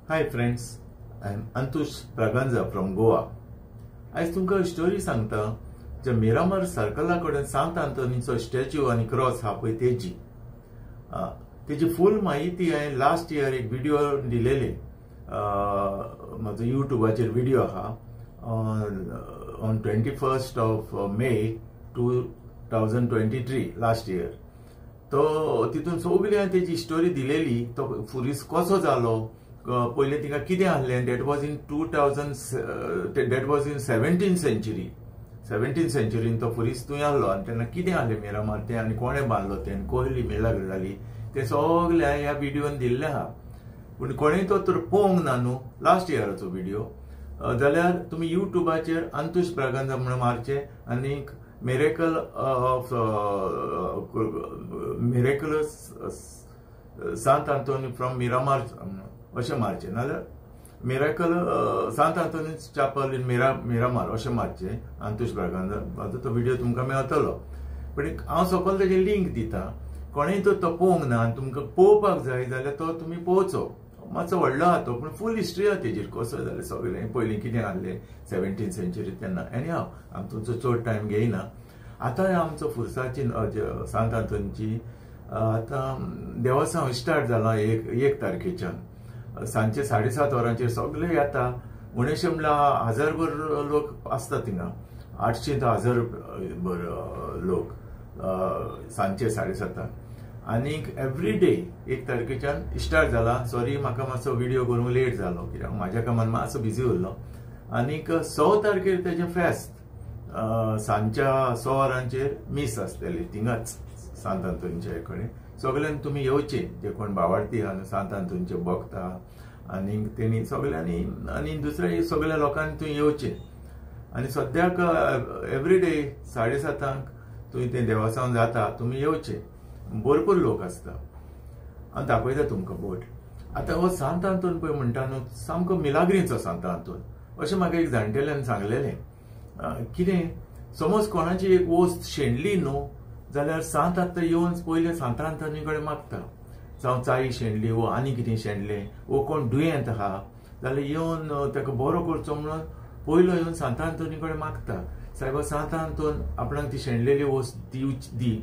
Hi friends, I am Antush Braganza from Goa. आज तुमकां story सांगता जे मिरामार सर्कला कडेन सांत आंतोनीचो स्टॅच्यू आणि क्रॉस हा पळय तेजी फुल माहिती हांवें लास्ट इयर एक व्हिडिओ दिलेले म्हजो युट्यूबाचेर व्हिडिओ आहा on 21st of May 2023 last year. तो तितून सगळी हांवें तेजी स्टोरी दिलेली. तो फुरीस कसो जालो, पहिले तिका कितें आहलें, that was in 17th century. 17th century तो फुरीस थंय आहलो आनी तेन्ना कितें आहलें मिरामार तें आनी कोणें बांदलो तें आनी कसली मिलाग्र जाली तें सगळें ह्या व्हिडिओन दिल्लें आहा. पूण कोणेंय तो तर पळोवंक ना न्हू लास्ट इयराचो व्हिडिओ जाल्यार तुमी युट्यूबाचेर अंतुश ब्रागांजा म्हणून मारचें आनी मिरेकलस सांत आंतोनी फ्रॉम मिरामार अशें मारचें, नाल्यार मिरेकल सांत आंतोनीज चॅपल इन मिरामार अशें मारचें अंतुश ब्रागांजा. तो व्हिडिओ तुमकां मेळटलो. पण हांव सकयल तेजें लिंक दितां. कोणेंय तो पळोवंक ना आनी तुमकां पळोवपाक जाय जाल्यार तो तुमी पळोवचो. मातसो व्हडलो आहा तो, पूण फूल हिस्ट्री आहा तेजेर कसो जालें सगळें पयलीं कितें आहलें 17th century तेन्ना. एनी हांव आमी तुमचो चड टायम घेयना. आतां आमचो फुरसाची सांत आंतोनीची आतां देवस्थान स्टार्ट जालां 1 तारखेच्यान सांजचे 7:30 वरांचेर सगळे येता. उणेशे म्हणल्यार 1000 लोक आसता थिंगा, 800 ते 1000 लोक सांजचे 7:30. आनीक एवरी डे 1 तारखेच्यान स्टार्ट जाला. सॉरी म्हाका मातसो व्हिडिओ करूंक लेट जालो कित्याक म्हाज्या कामान मातसो बिजी उरलो. आनीक 6 तारखेर तेजें फेस्त सांजच्या 6 वरांचेर मीस आसतली थिंगाच सांत आंतोनीचे कडेन. सगळ्यांनी तुमी येवचे जे कोण भावार्थी आहा सांत आंतोनीचे भक्त आहा आनीक तेणी सगळ्यांनी आनी दुसऱ्या सगळ्या लोकांनी थंय येवचे. आनी सद्याक एवरी डे 7:30 थंय तें देवस्थान जाता, तुमी येवचे. भरपूर लोक आसता आनी दाखयता तुमकां बोट. आतां हो सांत आंतोन पळय म्हणटा न्हू सामको मिलाग्रीचो सांत आंतोन अशें म्हाका एक जाणटेल्यान सांगलेलें. कितें समज कोणाची एक वस्त शेणली न्हू जाल्यार सांत आतां येवन पयले सांत आंतोनी कडेन मागता. जावं चाई शेणली वो आनी कितें शेणलें वो कोण दुयेंत आहा जाल्यार येवन ताका बरो करचो म्हणून पयलो येवन सांत आंतोनी कडेन मागता. सायबा सांत आंतोन आपणाक ती शेणलेली वस्त दी,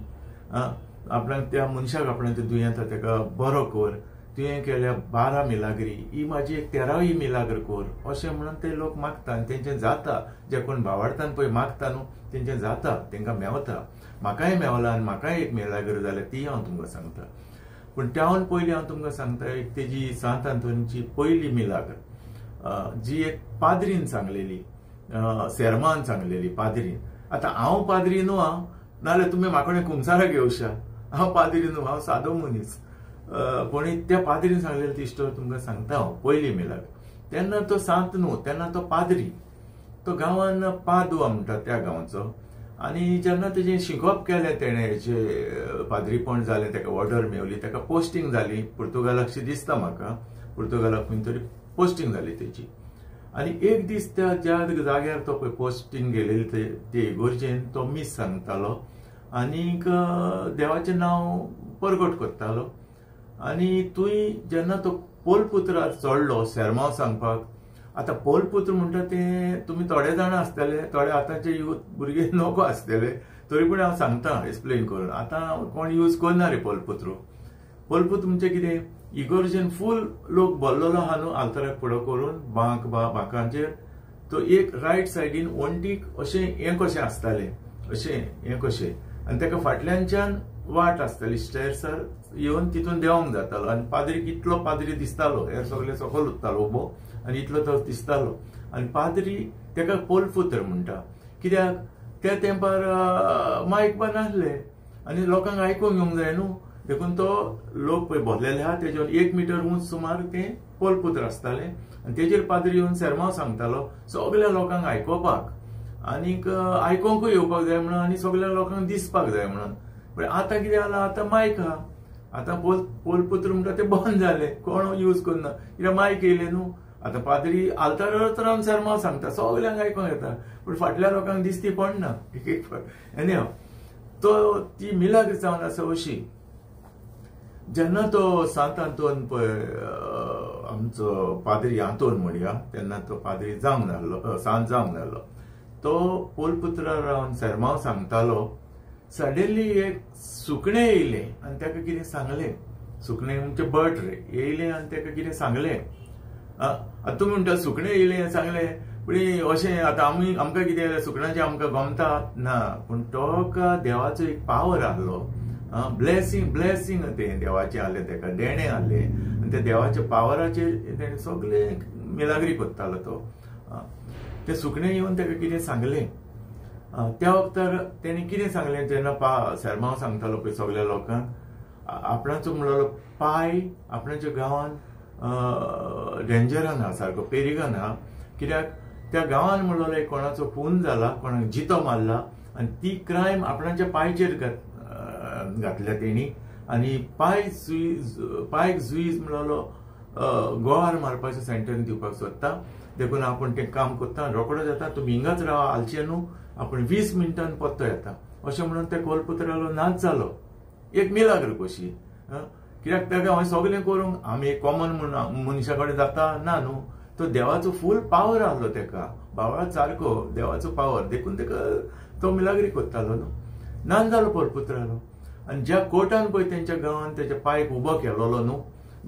आपणाक त्या मनशाक आपणाक ते दुयेंत आहा ताका बरो कर, तुवें केल्या 12 मिलाग्री, ही म्हाजी एक 13वी मिलाग्र कर अशें म्हणून ते लोक मागता आनी तेंचें जाता. जे कोण भावार्थान पळय मागता न्हू तेंचें जाता, तेंकां मेवता. म्हाकाय मेवला आनी म्हाकाय एक मिलाग्र जाल्या ती हांव तुमकां सांगता. पूण त्यावन पयलीं हांव तुमकां सांगता एक तेजी सांत आंतोनीची पयली मिलाग्र जी एक पाद्रीन सांगलेली, सेर्मान सांगलेली पाद्रीन. आतां हांव पाद्री न्हू हांव, नाल्यार तुमी म्हाका कडेन कुंसाराक येवशा. हांव पाद्री न्हू, हांव सादो मनीस. पूण त्या पाद्रीन सांगलेली ती स्टोरी तुमकां सांगता हांव. पयली मिलाग्र तेन्ना तो सांत न्हू, तेन्ना तो पाद्री. तो गांवान पादुआ म्हणटा त्या गांवचो. आनी जेन्ना तेजें शिकोवप केलें तेणें हेचें पाद्रीपण जालें, ताका ऑर्डर मेवली, ताका पोस्टींग जाली पुर्तुगालाक अशी दिसता म्हाका. पुर्तुगालाक खंय तरी पोस्टींग जाली तेची. आनी एक दीस त्या ज्या जाग्यार तो पळय पोस्टींग गेलेली ते इगोर्जेन तो मीस सांगतालो आनीक देवाचें नांव परगट करतालो. आनी थंय जेन्ना तो पोलपुत्रार चडलो सेर्मांव सांगपाक. आतां पोलपुत्र म्हणटा ते तुमी थोडे जाण आसतले, थोडे आतांचे यूथ भुरगे नको आसतले, तरी पूण हांव सांगता एक्सप्लेन करून. आतां कोण यूज करना रे पोलपुत्र. पोलपुत्र म्हणजे कितें, इगोर्जेन फूल लोक भरलेलो आहा न्हू आल्ताराक फुडो करून बांकांचेर. तो एक रायट सायडीन वण्टीक अशें हें कशें आसतालें, अशें हें कशें, आनी ताका फाटल्यानच्यान वाट आसताली स्टेर्सार येवन तितून देंवोंक जातालो. आनी पाद्रीक इतलो पाद्री दिसतालो, हे सगळे सकयल उरतालो उबो आनी इतलो तो दिसतालो. आनी पाद्री ताका पोलपुत्र म्हणटा कित्याक त्या तेंपार मायक बा नासले आनी लोकांक आयकूंक येवंक जाय न्हू. देखून तो लोक पळय भरलेले आहा तेजेर 1 मीटर उंच सुमार तें पोलपुत्र आसतालें. आनी तेजेर पाद्री येवन सेर्मांव सांगतालो सगळ्या लोकांक आयकोपाक आनीक आयकोंकूय येवपाक जाय म्हणून आनी सगळ्या लोकांक दिसपाक जाय म्हणून. पण आतां कितें जालां, आतां मायक आहा. आतां पोलपुत्र म्हणटा ते बंद जालें, कोण यूज करना कित्याक मायक येयले न्हू. आतां पाद्री आल्तारार रावन सेर्मांव सांगता, सगळ्यांक आयकोंक येता, पूण फाटल्या लोकांक दिसती पडना. एनी हांव तो ती मिलाग्र जावन आसा अशी. जेन्ना तो सांत आंतोन पळय आमचो पाद्री आंतोन म्हणया तेन्ना तो पाद्री जावंक नाहलो, सांत जावंक नाहलो. तो पोलपुत्रा रावन सेरमांव सांगतालो. सडनली एक सुकणें येयलें आनी ताका कितें सांगलें. सुकणें म्हणजे बर्ड रे येयलें आनी ताका कितें सांगलें. आतां तुमी म्हणटा सुकणें येयलें सांगलें पूण अशें आतां आमकां कितें जालें सुकणाचें आमकां गमता ना, पूण तो देवाचो एक पावर आहलो. ब्लेसिंग तें देवाचें आहलें, ताका देणें आहलें आनी त्या देवाच्या पावराचेर तेणें सगळें मिलाग्री कोत्तालो तो. तें सुकणें येवन ताका कितें सांगलें. त्या वक्तार तेणें कितें सांगलें जेन्ना सेरमांव सांगतालो पळय सगळ्या लोकांक, आपणाचो म्हणलो पाय आपणाच्या गांवांत डेंजरान आहा, सारको पेरिगान आहा. कित्याक त्या गांवांत म्हणलो एक कोणाचो खून जाला, कोणाक जितो मारला आनी ती क्रायम आपणाच्या पांयचेर घातल्या तेणी आनी पांयक जुईज म्हणलो गोवार मारपाचें सेंटन्स दिवपाक सोदता. देखून आपूण तें काम कोत्ता, रोकडो जाता, तुमी हिंगाच रावा, हालचे न्हू, आपूण 20 मिनटान परतो येता अशें म्हणून ते कोलपुत्रालो नाच जालो. एक मिलाग्र कशी. कित्याक ताका हांवें सगळें करूंक आमी एक कॉमन मनशा कडेन जाता ना न्हू. तो देवाचो फूल पावर आहलो ताका, बावळा सारको देवाचो पावर, देखून ताका तो मिलाग्री कोत्तालो न्हू. नाच जालो पोलपुत्रालो. आनी ज्या कोर्टान पळय तेंच्या गांवांत तेच्या पांयक उबो केलोलो न्हू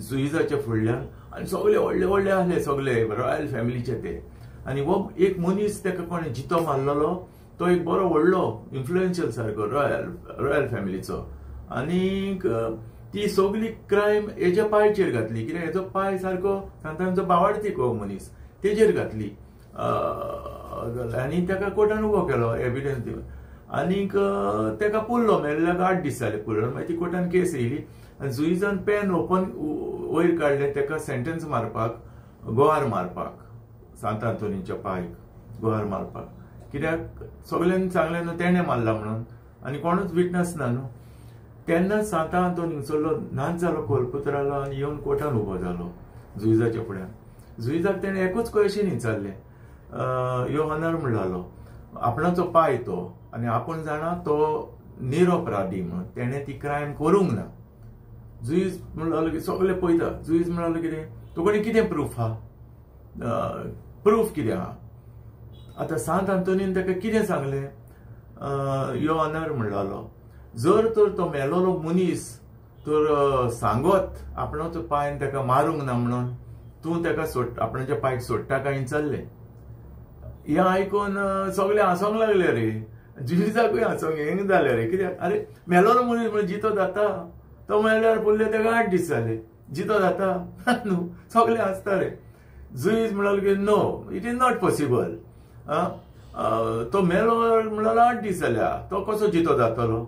जुईजाच्या फुडल्यान, आनी सगळे व्हडले व्हडले आहले सगळे रॉयल फॅमिलीचे ते. आनी हो एक मनीस ताका कोणें जितो मारलेलो, तो एक बरो व्हडलो इन्फ्लुएन्शियल सारको रॉयल फॅमिलीचो. आनीक ती सगळी क्रायम हेच्या पांयचेर घातली. कित्याक हेजो पांय सारको सांतांचो बावार्थी को मनीस तेजेर घातली आनी ताका कोर्टान उबो केलो एविडन्स दिवन. आनीक ताका पुरलो, मेल्ल्याक 8 दीस जाले पुरलो. मागीर ती कोर्टान केस येयली आनी जुईजान पेन ओपन वयर काडलें ताका सेंटन्स मारपाक, गोवार मारपाक, सांत आंतोनीच्या पांयक गोवार मारपाक. कित्याक सगळ्यांनी सांगलें न्हू तेणें मारला म्हणून आनी कोणूच विटनस ना न्हू. तेन्ना सांत आंतोनी हिंगसरलो नाच जालो कोलपुत्रालो आनी येवन कोर्टान उबो जालो जुईजाच्या फुड्यान. जुईजाक तेणें एकूच क्वेश्चन विचारलें, यो ऑनर म्हणलो आपणाचो पांय तो आनी आपूण जाणा तो निरपराधी म्हणून, तेणें ती क्रायम करूंक ना. जुईज म्हणलो की सगळें पळयता. जुईज म्हणलो कितें तुकडे कितें प्रूफ आहा, प्रूफ कितें आहा. आतां सांत आंतोनीन ताका कितें सांगलें, यो ऑनर म्हणलो जर तर तो मेलोलो मनीस तर सांगोत आपणाचो पांय ताका मारूंक ना म्हणून तूं ताका आपणाच्या पांयक सोडटा काय विचारलें. हें आयकून सगळे हांसोंक लागले रे. जुईजाकूय हांसोंक हें जालें रे. कित्याक आरे मेलोलो मनीस म्हणून जितो जाता, तो मेल्यार पुरले ताका 8 दीस जाले, जितो जाता न्हू. सगळे हांसता रे. जुईज म्हणलो की no, it is not possible. तो मेलो म्हणलो 8 दीस जाल्या, तो कसो जितो जातलो.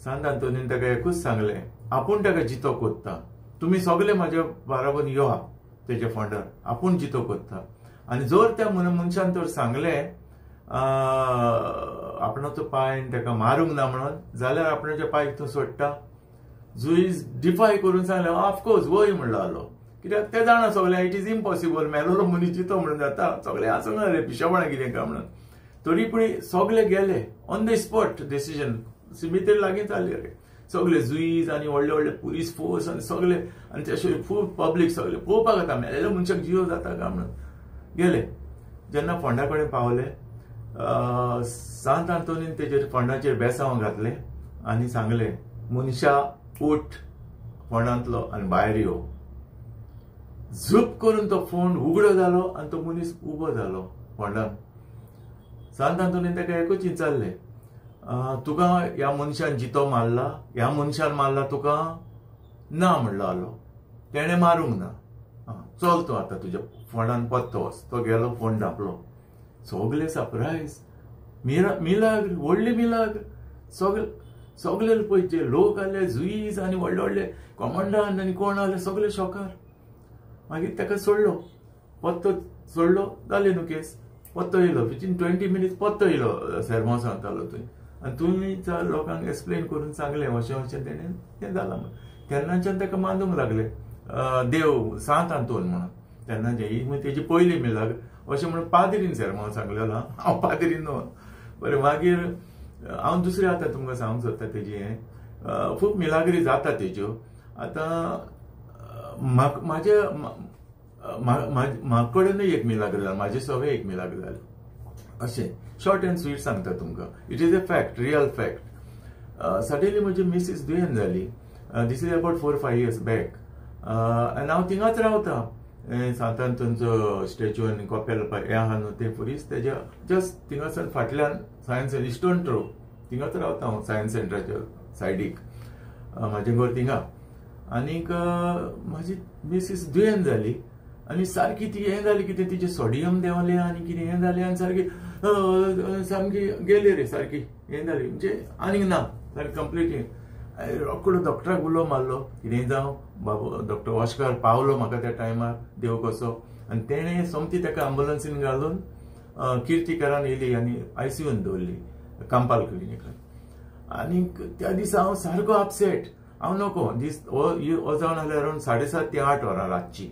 सांत आंतोनीन ताका एकूच सांगलें, आपूण ताका जितो कोत्ता, तुमी सगळे म्हाज्या बाराबर यो तेजे फंडार, आपूण जितो कोत्ता. आनी जर त्या मनशान तर सांगलें आपणाचो पांय ताका मारूंक ना म्हणून जाल्यार आपणाच्या पांयक तूं सोडटा. जुईज डिफाय करून सांगलें ऑफकोर्स वय म्हणलो आलो. कित्याक ते जाणा सगळें इट इज इम्पॉसिबल, मेलोलो मनीस जितो म्हणून जाता. सगळे हांसूंक रे पिशेपणां कितें काय म्हणून. तरी पूण सगळे गेले ऑन द स्पॉट डिसिजन. सिमितेर लागीं जाले रे. सगळे जुईज आनी व्हडले व्हडले पुलीस फोर्स आनी सगळे आनी ते फूल पब्लीक सगळे पळोवपाक येता मेलेल्या मनशाक जियो जाता काय म्हणून गेले. जेन्ना फोंडा कडेन पावले सांत आंतोनीन तेजेर फोंडाचेर बेसांव घातलें आनी सांगलें मनशा उठ फोंडांतलो आनी भायर यो. झूप करून तो फोंड उगडो जालो आनी तो मनीस उबो जालो फोंडान. सांत आंतोनीन ताका एकूच विचारलें, तुका ह्या मनशान जितो मारला, ह्या मनशान मारला तुका ना म्हणलो आलो, तेणें मारूंक ना. चल तूं आतां तुज्या फोंडान पत्तो वच. तो गेलो फोंड धापलो. सगळे सरप्रायज, मिलाग्र, व्हडली मिलाग्र. सगळे पळय लोक आले, जुईज आनी व्हडले व्हडले कॉमंडंट आनी कोण आले सगळे शॉकार. मागीर ताका सोडलो, पत्तो सोडलो, जाली न्हू केस. पत्तो येयलो विथीन 20 मिनिट्स पत्तो येयलो सेरमांव सांगतालो थंय. आनी तुमी लोकांक एक्सप्लेन करून सांगलें अशें अशें तेणें तें जालां म्हणून. तेन्नाच्यान ताका मानूंक लागले देव सांत आंतोन म्हणून. तेन्नाचे ही तेजी पयली मिलाग्र अशें म्हणून पाद्रीन सेरमांव सांगलेलो. हांव पाद्रीन न्हू बरें. मागीर हांव दुसरें आतां तुमकां सांगूंक सोदता तेजी हें खूब मिलाग्री जाता तेज्यो. आतां म्हाजे म्हाका कडेनूय एक मिलाग्र जालें, म्हाजे सगळे एक मिलाग्र जालें. अशें शॉर्ट एंड स्वीट सांगता तुमकां. It is a fact, real fact. Suddenly म्हजी मिसीस दुयेंत जाली. दिस इज अबाउट 4-5 years बॅक. आनी हांव थिंगाच रावता सांतांतोनचो स्टॅच्यू आनी कॉपेल हें आहा न्हू तें फुरीस तेज्या जस्ट थिंगासान फाटल्यान सायन्स इस्टोन थ्रो थिंगाच रावता हांव सायन्स सेंटराच्या सायडीक. म्हाजें घर थिंगा. आनीक म्हाजी मिसीस दुयेंत जाली आनी सारकी ती हें जाली कितें तिचें सोडियम देंवलें आनी कितें हें जालें आनी सारकी सामकी गेली रे सारकी हें जाली म्हणजे आनीक ना सारकी कंप्लीट. रोखडो डॉक्टराक उलो मारलो कितें जावं बाबा. डॉक्टर वॉशकार पावलो म्हाका त्या टायमार देव कसो. आनी तेणें सोमती ताका अँब्युलन्सीन घालून किर्तीकारान येयली आनी ICUन दवरली कांपाल क्लिनिकान. आनीक त्या दिसा हांव सारको अपसेट. हांव नोको दीस हो जावन आसल्यार अरावंड 7:30 ते 8 वरां रातची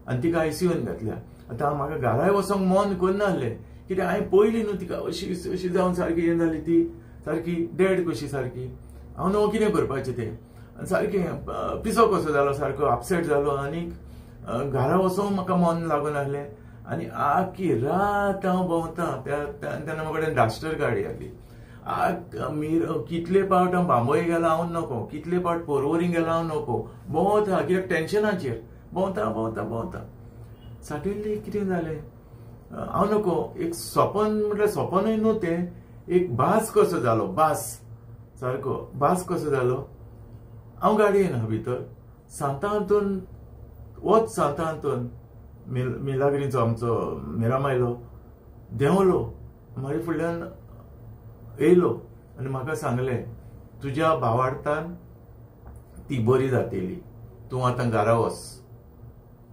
आनी तिका ICUन घातल्या. आतां म्हाका घराय वचोंक मन करनासलें कित्याक हांवें पयली न्हू तिका अशी जावन सारकी हें जाली ती सारकी डेड कशी सारकी. हांव न्हू कितें करपाचें तें आनी सारकें पिसो कसो जालो सारको अपसेट जालो. आनीक घरा वचोंक म्हाका मन लागून आसलें आनी आख्खी रात हांव भोंवतां. तेन्ना म्हाका कडेन डास्टर गाडी आसली. कितले पावट हांव बांबोये गेलो हांव नको, कितले पावट पोरवोरी गेलो हांव नको, भोंवता कित्याक टेन्शनाचेर भोंवता. सडनली कितें जालें हांव नको एक सपन म्हटल्यार सपनूय न्हू तें एक भास कसो जालो. सारको भास कसो जालो. हांव गाडयेन आहा भितर सांतांतून वच सांतांतून मिलाग्रीचो आमचो मिरामायलो देंवलो म्हाजे फुडल्यान येयलो आनी म्हाका सांगलें तुज्या भावार्थान ती बरी जातली, तूं आतां घरा वच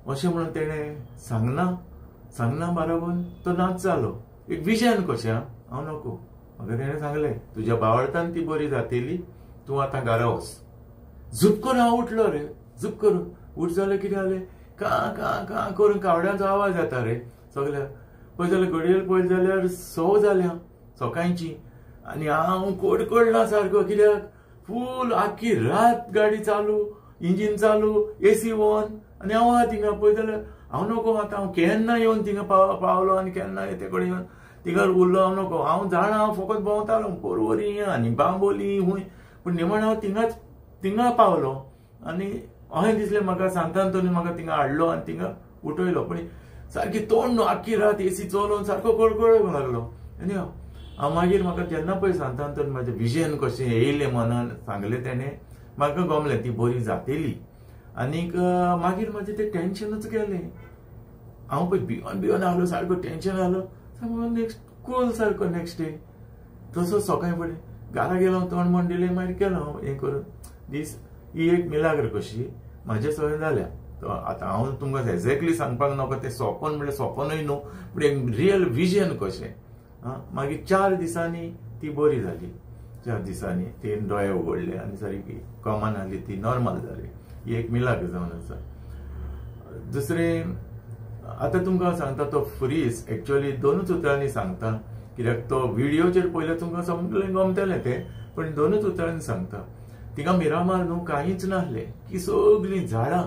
अशें म्हणून तेणें सांगना बाराबून तो नाच जालो. एक विजन कशें हांव नको म्हाका तेणें सांगलें तुज्या भावार्थान ती बरी जातली, तूं आतां घरा वच. झुप करून हांव उठलो रे. झुप करून उठ जाल्यार कितें जालें कां करून कावड्यांचो आवाज येता रे सगळ्या. पळय जाल्यार घडयेर पळयत जाल्यार 6 जाल्या सकाळची आनी हांव कडकडला सारको कित्याक फूल आख्खी रात गाडी चालू, इंजीन चालू, AC ऑन आनी हांव आहा थिंगा. पळय जाल्यार हांव नको आतां हांव केन्ना येवन थिंगा पावलो आनी केन्ना ते कडेन येवन थिंगा उरलो हांव नको. हांव जाणा हांव फकत भोंवतालो पोरवोरी आनी बांबोली हूंय. पूण निमण हांव थिंगा पावलो आनी अशें दिसलें म्हाका सांतांतोनी म्हाका थिंगा हाडलो आनी थिंगा उठयलो. पूण सारकी तोंड न्हू आख्खी रात AC चलोवन सारको कडकडूंक लागलो. आनी हांव मागीर म्हाका जेन्ना पळय सांतांतोन म्हाजें विजन कशें येयलें मनान सांगलें तेणें म्हाका गमलें ती बरी जातली. आनीक मागीर म्हाजें तें टेन्शनूच गेलें. हांव पळय भिवन आहलो सारको टेन्शन आहलो. नेक्स्ट कूल सारको नेक्स्ट डे तसो सकाळी फुडें घरा गेलो तोंड म्हण दिलें मागीर केलो हें करून दीस. ही एक मिलाग्र कशी म्हाजें सगळें जाल्या. आतां हांव तुमकां एक्झॅक्टली सांगपाक नाका तें सपन म्हणल्यार सपनूय न्हू पूण एक रियल विजन कशें. मागीर 4 दिसांनी ती बरी जाली. 4 दिसांनी तीन दोळे उगडले आनी सारकी कॉमन आली ती नॉर्मल जाली. ही एक मिलाग्र जावन आसा. दुसरें आतां तुमकां सांगता तो फ्रीज एक्चुअली 2च उतरांनी सांगता कित्याक तो व्हिडिओचेर पयलें तुमकां समजलें गमतलें तें पूण 2च उतरांनी सांगता. थिंगा मिरामार न्हू कांयच नासलें की सगळीं झाडां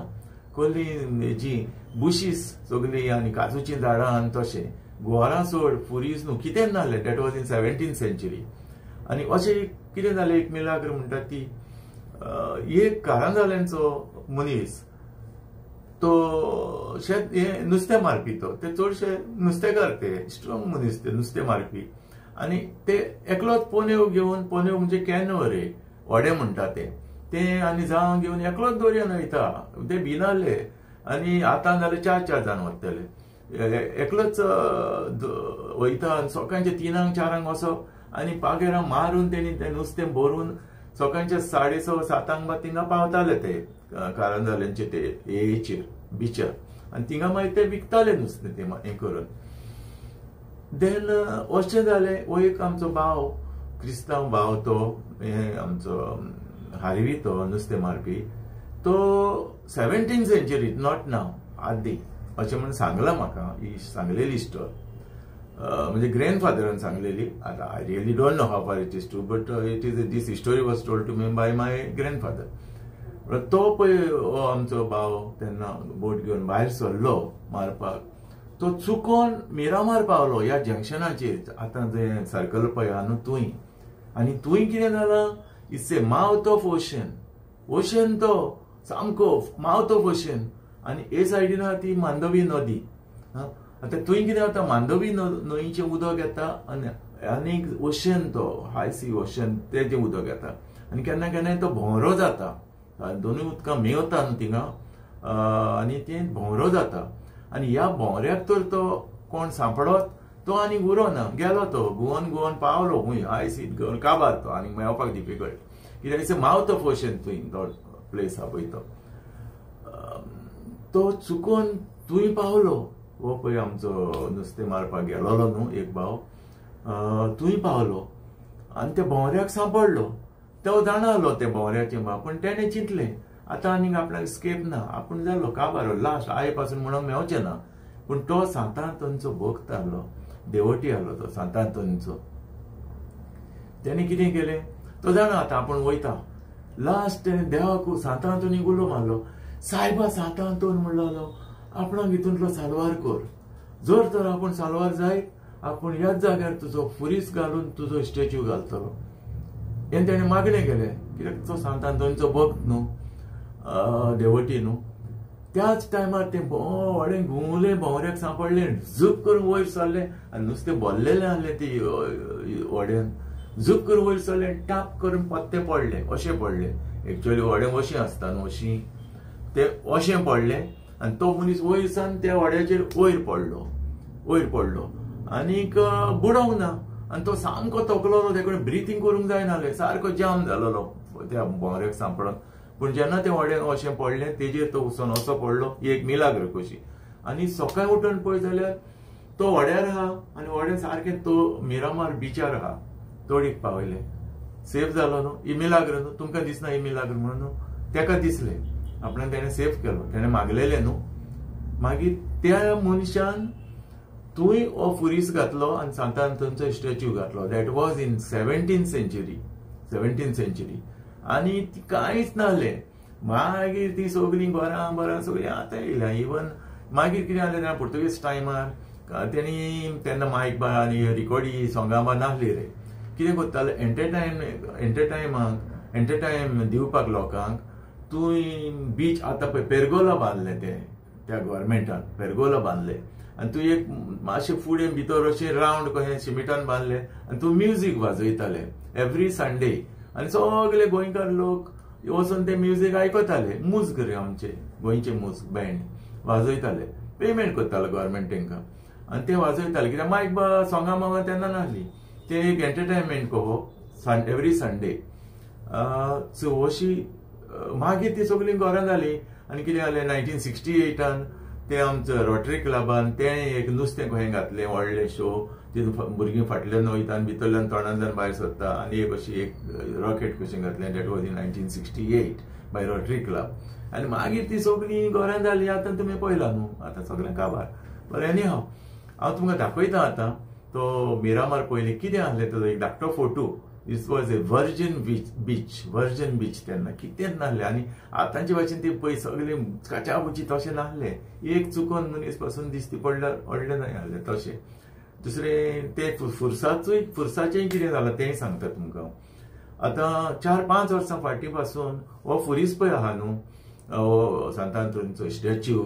कसलीं हेजी बुशीस सगळीं आनी काजूचीं झाडां आनी तशें गोवारां सोड फुरीज न्हू कितें नासलें. That was in 17th century. आनी अशें कितें जालें एक मिलाग्र म्हणटा ती एक कारांजाल्यांचो मनीस तो शेत हें नुस्तें मारपी तो ते चडशे नुस्तेकार ते स्ट्रॉंग मनीस ते नुस्तें मारपी आनी ते एकलोच पोनेव घेवन पोनेव म्हणजे कॅनो रे व्हडे म्हणटा ते आनी जावं घेवन एकलोच दोरयेन वयता. ते भिनासले आनी आतां जाल्यार 4 जाण वतले. एकलोच वयता आनी सकाळचे 3-4 वचप आनी पागेरां मारून तेणी तें नुस्तें भरून सकाळच्या 6:30-7 बा थिंगा पावताले ते कारंजाल्यांचे ते हेचेर बिचार आनी थिंगा मागीर ते विकताले नुस्तें ते हें करून. देन अशें जालें हो एक आमचो भाव क्रिस्तांव भाव तो हें आमचो हारवी तो नुस्तें मारपी तो 17th century नॉट नाव आदी अशें म्हणून सांगलां म्हाका. ही सांगलेली स्टोरी म्हणजे ग्रँडफादरान सांगलेली. आतां I really don't know how far it is true but it is this story was told to me by my grandfather. तो पळय आमचो भाव तेन्ना बोट घेवन भायर सरलो मारपाक, तो चुकोन मिरामार पावलो ह्या जंक्शनाचेर. आतां जे सर्कल पळय आहा न्हू थंय, आनी थंय कितें जालां, it's a mouth of ocean. Ocean तो सामको माउथ ऑफ ओशन, आनी हे सायडीन आहा ती मांडोवी नदी. आतां थंय कितें जाता, मांडोवी न्हंयचें उदक येता आनी ओशन तो हाय सी ओशन तेजें उदक येता, आनी केन्ना केन्नाय तो भोंवरो जाता. दोनूय उदकां मेवता न्हू थिंगा, आनी तें भोंवरो जाता. आनी ह्या भोंवऱ्याक तर तो कोण सांपडोत, तो आनी उरोना, गेलो तो घुवन पावलो खूंय हाय सी काबार तो, आनी मेळपाक डिफिकल्ट, कित्याक it's a mouth of ocean थंय तो प्लेस आहा पळय तो चुकोन थंय पावलो. हो पळय आमचो नुस्तें मारपाक गेलोलो न्हू एक भाव, थंय पावलो आनी त्या भोंवऱ्याक सांपडलो. तो जाणालो ते भोंवऱ्याचें भाव, पण तेणें चिंतलें आतां आनीक आपणाक स्केप ना, आपूण जालो काबार लास्ट आये पासून म्हणून मेवचें ना. पूण तो सांत आंतोनीचो भक्त आहलो, देवटी आहलो तो सांत आंतोनीचो. तेणें कितें केलें, तो जाणा आतां आपूण वयता. लास्ट तेणें देवाक सांत आंतोनीक उलो मारलो, सायबा सांत आंतोन म्हणलो आपणाक हितूंतलो साल्वार कर. जर तर आपूण साल्वार जायत, आपूण ह्याच जाग्यार तुजो फुरीस घालून तुजो स्टॅच्यू घालतलो. हें तेणें मागणें केलें, कित्याक तो सांत आंतोनीचो भक्त न्हू, देवटी न्हू. त्याच टायमार तें व्हडें घुंवलें भोंवऱ्याक सांपडलें, झूक करून वयर सरलें, आनी नुस्तें भरलेलें आहलें ती व्हड्यान. झूक करून वयर सरलें, टाप करून पत्ते पडले, अशें पडले. एक्चुअली व्हडें अशें आसता न्हू, अशीं तें अशें पडलें, आनी तो मनीस वयर सावन त्या व्हड्याचेर वयर पडलो आनीक बुडोंक ना. आनी तो सामको तोकलोलो, तेका ब्रिथींग करूंक जायनासलें, सारको जाम जालोलो त्या भोंवऱ्याक सांपडोन. पूण जेन्ना तें व्हडें अशें पडलें, तेजेर तो वचून असो पडलो, ही एक मिलाग्र कशी. आनी सकाळीं उठून पळय जाल्यार तो व्हड्यार आहा, आनी व्हडें सारकें तो मिरामार बिचार आहा, तोडीक पावयलें. सेफ जालो न्हू, ही मिलाग्र न्हू. तुमकां दिसना ही मिलाग्र म्हणून न्हू, तेका दिसलें आपणान तेणें सेफ केलो, तेणें मागलेलें न्हू. मागीर त्या मनशान थंय हो फुरीस घातलो आनी सांत आंतोनीचो स्टॅच्यू घातलो. That was in 17th century. आनी ती कांयच नासलें. मागीर ती सगळीं घरां सगळीं आतां येयल्या. इवन मागीर कितें जालें जाल्यार पुर्तुगेज टायमार तेणी तेन्ना मायक आनी रिकॉर्डी सॉंगां नासली रे. कितें करताले, एंटरटायम दिवपाक लोकांक थंय बीच आतां पळय पेरगोला बांदले, त्या गव्हर्मेंटान पेरगोला बांदले, आनी तूं एक मातशें फुडें भितर अशें रावंड कशें सिमेंटान बांदलें, आनी तूं म्युजीक वाजयताले एवरी संडे. आनी सगळे गोंयकार लोक वचून ते म्युजीक आयकताले. मुज्ग रे आमचे गोंयचे मुज्ग बँड वाजयताले, पेमेंट करतालो गव्हर्मेंट तांकां, आनी ते वाजयताले. कित्याक मायक सॉंगां मागां तेन्ना नासली, ते एक एंटरटेनमेंट कहो एवरी संडे. सो अशी मागीर ती सगळीं घरां जाली. आनी कितें जालें, 1968 ते आमचो रोटरी क्लबान तेणें एक नुस्तें कशें घातलें, व्हडलें शो. तितून भुरगीं फाटल्यान वयता आनी भितरल्यान तोंडांतल्यान भायर सरता, आनी एक अशी एक रॉकेट कशें घातलें. That was in 1968 by Rotary Club. आनी मागीर ती सगळीं घरां जालीं. आतां तुमी पळयलां न्हू, आतां सगळें काबार. बरें, एनी हांव तुमकां दाखयता आतां तो मिरामार पयलीं कितें आहलें. तो एक धाकटो photo. This was a version beach तेन्ना कितेंच नासलें. आनी आतांचे भाशेन ती पळय सगळें काचाबुची तशें नासलें. एक चुकोन मनीस पासून दिसती पडल्यार व्हडलें न्हय आहलें तशें. दुसरें ते फुर्साचेंय कितें जालां तेंय सांगता तुमकां. आतां 4-5 वर्सां फाटीं पासून हो फुरीस पळय आहा न्हू, सांत आंतोनीचो स्टॅच्यू,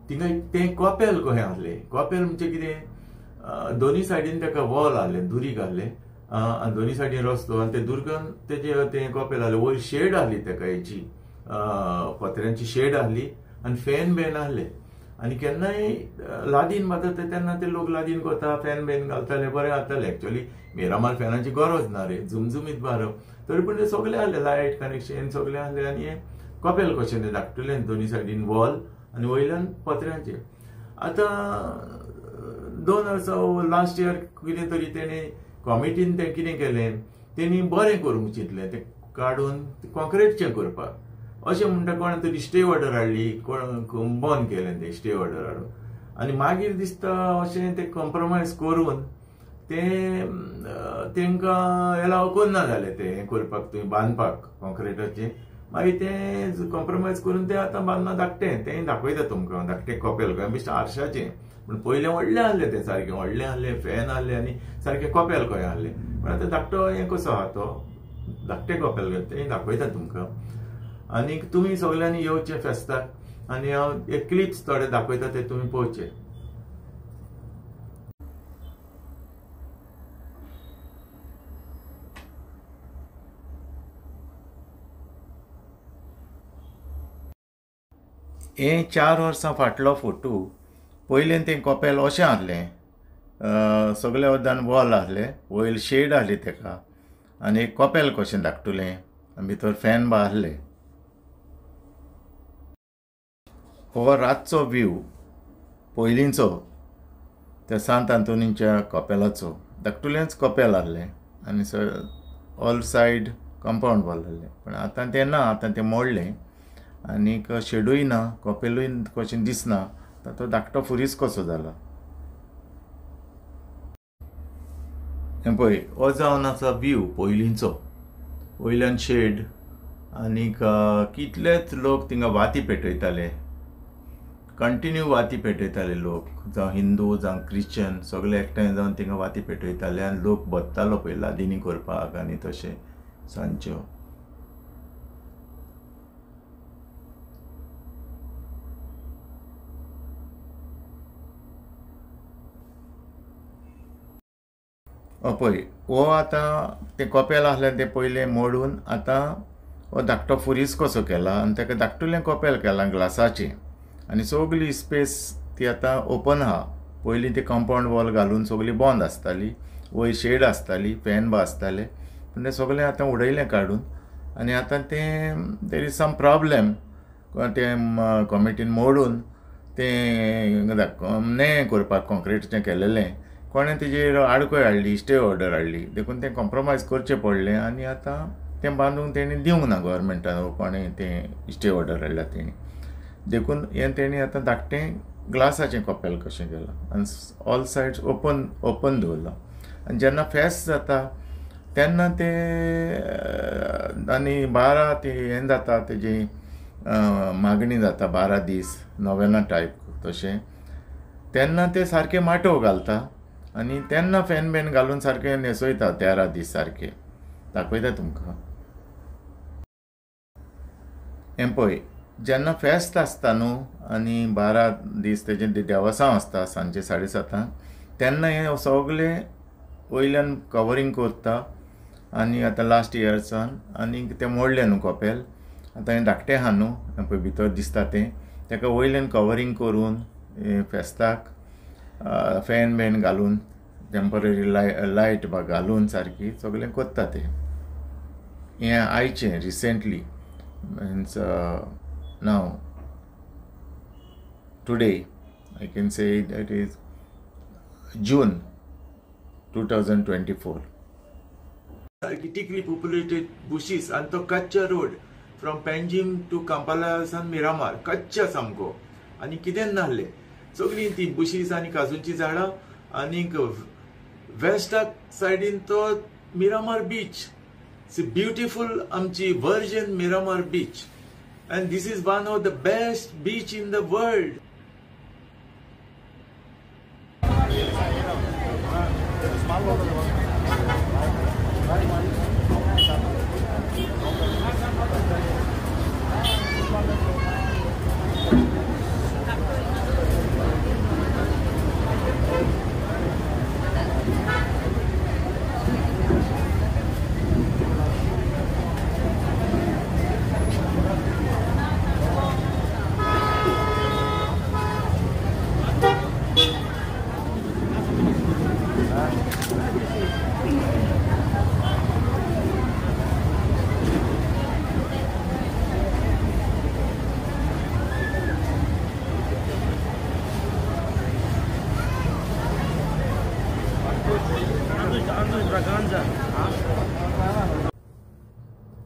थिंगा तें कॉपेल कशें आहलें. कॉपेल म्हणजे कितें, दोनी सायडीन तेका वॉल आहलें, दुरी घाल्लें, आनी दोनी सायडीन रस्तो, आनी ते दुर्गान तेजें तें कॉपेल आहलें. वयर शेड आहली तेका हेची पत्र्यांची शेड आहली, आनी फॅन बेन आहले. आनी केन्नाय लादीन मारता तेन्ना ते लोक लादीन करता, फॅन बेन घालताले, बरें जातालें. एक्चुअली मिरामार फॅनाची गरज ना रे, झुमझुमीत बारप. तरी पूण ते सगळें आहलें, लायट कनेक्शन सगळें आहलें. आनी हें कॉपेल कशें तें धाकटुलें, दोनी सायडीन वॉल आनी वयल्यान पत्र्यांचें. आतां 2 वर्सां लास्ट इयर कितें तरी तेणी कॉमिटीन तें कितें केलें, तेणी बरें करूंक चिंतलें, तें काडून कॉन्क्रीटचें करपाक. अशें म्हणटा कोण तरी स्टे ऑर्डर हाडली, कोण बंद केलें तें स्टे ऑर्डर हाडून. आनी मागीर दिसता अशें तें कॉम्प्रोमायज करून तें तेंकां एलाव करना जालें तें हें करपाक, थंय बांदपाक कॉन्क्रीटाचें. मागीर ते कॉम्प्रोमायज करून ते आतां बांदना धाकटें तें दाखयता तुमकां धाकटें कॉपेल कशें बेश्टें आरशाचें पूण पयलें व्हडलें आहलें तें सारकें व्हडलें आहलें फॅन आहलें आनी सारकें कॉपेल कशें आहलें पूण आतां धाकटो हें कसो आहा तो धाकटें कॉपेल तें दाखयता तुमकां आनी तुमी सगल्यांनी येवचें फेस्ताक आनी हांव एक क्लिप्स थोडे दाखयता ते तुमी पळोवचे. हे 4 वर्सां फाटलो फोटो पयलीं तें कॉपेल अशें आहलें सगळे वदान वॉल आहले वयर शेड आहली तेका आनी एक कॉपेल कशें धाकटुलें भितर फॅन बा आहले. हो रातचो व्यू पयलींचो त्या सांत आंतोनीच्या कॉपेलाचो धाकटुलेंच कॉपेल आहलें आनी ऑल सायड कंपाउंड वॉल आहलें पूण आतां तें ना आतां तें मोडलें आनीक शेडूय ना कॉपेलूय कशें दिसना तो धाकटो फुरीस कसो जाला. हें पळय हो जावन आसा व्यू पयलींचो वयल्यान शेड आनीक कितलेच लोक थिंगा वाती पेटयताले कंटिन्यू वाती पेटयताले लोक जावं हिंदू जावं क्रिश्चन सगळे एकठांय जावन थिंगा वाती पेटयताले आनी लोक बसतालो पळय लादिनी करपाक आनी तशें सांजच्यो. पळय हो आतां तें कॉपेल आहलें तें पयलें मोडून आतां हो धाकटो फुरीस कसो केला आनी ताका धाकटुलें कॉपेल केलां ग्लासाचें आनी सगळी स्पेस ती आतां ओपन आहा. पयलीं ती कंपाउंड वॉल घालून सगळी बंद आसताली वयर शेड आसताली फॅन बा आसताले पूण तें सगळें आतां उडयलें काडून आनी आतां तें देर इज सम प्रॉब्लेम तें कमिटीन मोडून तें नें करपाक कॉन्क्रिटीचें केलेलें कोणें तेजेर आडखळ हाडली स्टे ऑर्डर हाडली देखून तें कॉम्प्रोमायज करचें पडलें आनी आतां तें बांदूंक तेणी दिवंक ना गव्हर्मेंटान कोणें तें स्टे ऑर्डर हाडला तेणी देखून हें तेणी आतां धाकटें ग्लासाचें कॉपेल कशें केलां आनी ऑल सायड्स ओपन दवरलां आनी जेन्ना फेस्त जाता तेन्ना ते आनी 12 ते हें जाता तेजी मागणी जाता 12 दीस नोवेना टायप तशें तेन्ना ते सारके माटोव घालता आनी तेन्ना फॅन बॅन घालून सारकें न्हेसयता 13 दीस सारके दाखयता तुमकां. हें पळय जेन्ना फेस्त आसता न्हू आनी 12 दीस तेजें देवासांव आसता सांजचे 7:30 तेन्ना हें सगळें वयल्यान कवरींग करता आनी आतां लास्ट इयर्सान आनी तें मोडलें न्हू कॉपेल आतां हें धाकटें आहा न्हू हें पळय भितर दिसता तें तेका वयल्यान कवरींग करून फेस्ताक फॅन बॅन घालून टेम्पररी लायट बा घालून सारकी सगळें करता तें. हें आयचें रिसेंटली मीन्स नाव today I can say that is June 2024. सारकी टिकली पॉप्युलेटेड बुशीस आनी तो कच्चा रोड फ्रॉम पेंजीम टू कांपाला सान मिरामार कच्चा सामको आनी कितें नासलें सगळीं ती बुशीस आनी काजूची झाडां आनीक वेस्टाक सायडीन तो मिरामार बीच इट्स ब्युटिफूल आमची version Miramar beach and this is one of the best beach in the world.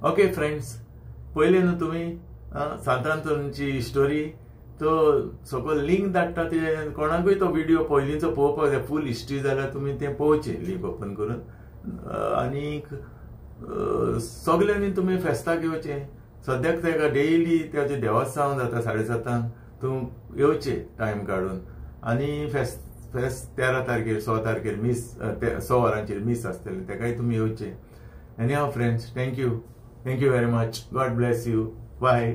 Okay friends, पहिले न्हू तुम्ही सांत आंतोनीची स्टोरी तो सकयल लिंक धाडटा ते कोणाकूय तो व्हिडिओ पयलींचो पळोवपाक जाय फूल हिस्ट्री जाल्यार तुम्ही ते पळोवचे लिंक ओपन करून आनीक सगल्यांनी तुम्ही फेस्ताक येवचे सद्याक तेका डेली त्याचे देवस्थान जाता 7:30 तूं येवचे टायम काढून आणि फेस्त 13 तारखेर 6 तारखेर मिस 6 वरांचेर मिस आसतलें तेकाय तुमी येवचे. Anyhow friends, thank you very much. God bless you. Bye.